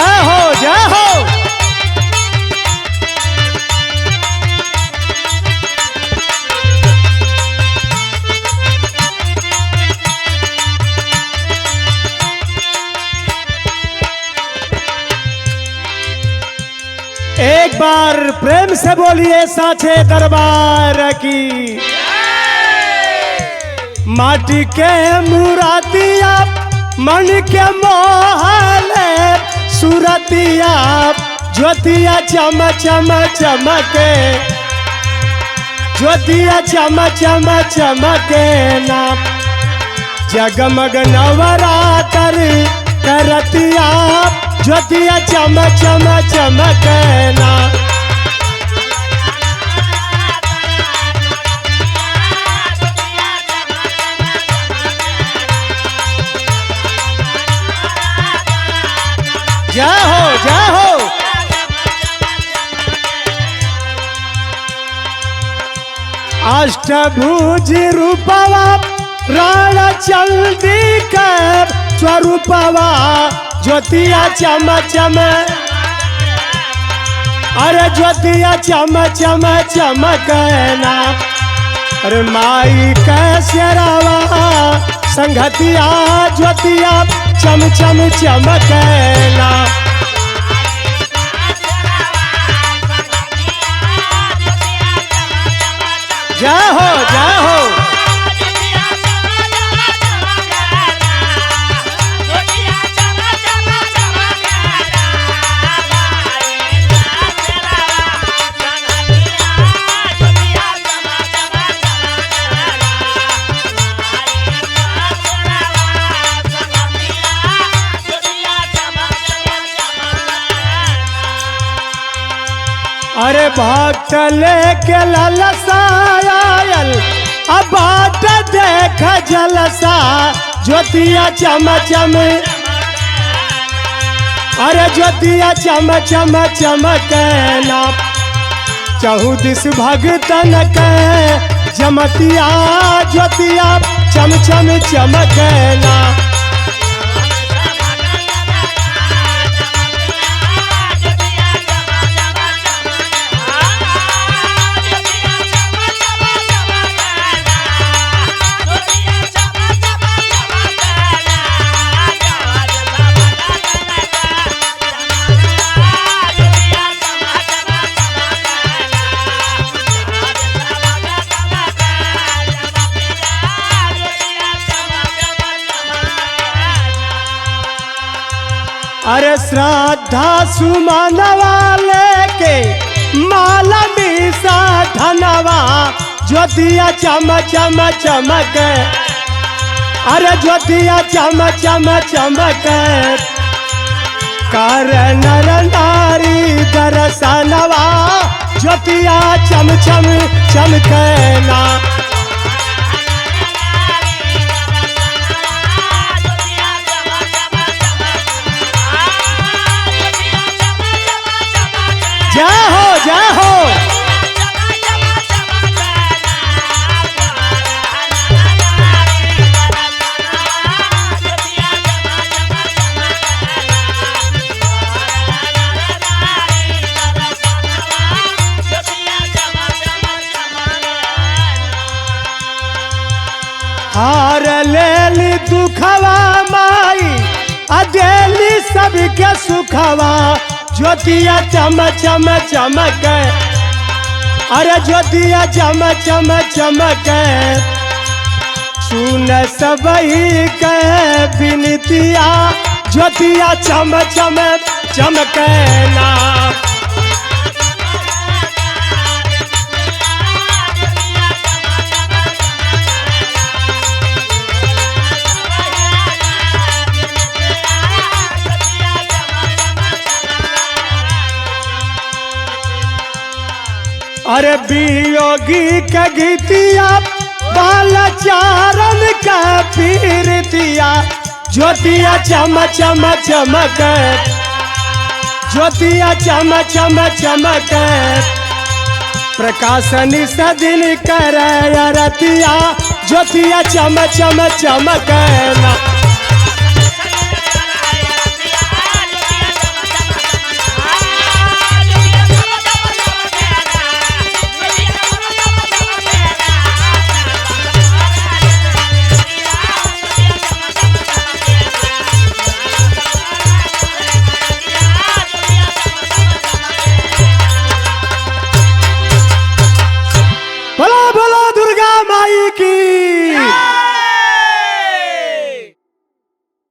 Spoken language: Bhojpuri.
जय हो जय हो। एक बार प्रेम से बोलिए साचे दरबार की। माटी के मुरातिया मन के मोहले सूरतिया ज्योतिया चम चम चमके ज्योतिया चम चम चमके ना जगमग नवरात्र करतिया ज्योतिया चम चम चमके ना। जय हो जय हो। अष्टभुज रूपवा राण चंडी के स्वरूपवा ज्योतिया चम चम अरे ज्योतिया चम चम चमकना। अरे माई कैसरावा संगतिया ज्योतिया चम चम चमकना। जय हो जय हो। अरे भक्त लेके ललसायल अब बाट देख जलसा ज्योतिया चम चम अरे ज्योतिया चम चम चमकना। चहुदिस भगतन के जमतिया ज्योतिया चम चम चमकना। अरे श्रद्धा सुमनवा लेके माला मीसा धनवा ज्योतिया चम चम चमक अरे ज्योतिया चम चम चमक। कर नर नारी दर्शनवा ज्योतिया चम चम चमकना। जय हो जय हो। हार लेली दुखवा माई अदेली सबके सुखवा ज्योतिया चम चम चमक अरे ज्योतिया चम चम चमक। सुन सबही के बिनतिया ज्योतिया चम चम चमकना। अरे वियोगी के गीतिया बालचारण का पीरतिया ज्योतिया चम चम चमक ज्योतिया चम चम चमक। प्रकाशनी सदिन कर रतिया ज्योतिया चम चम चमकना।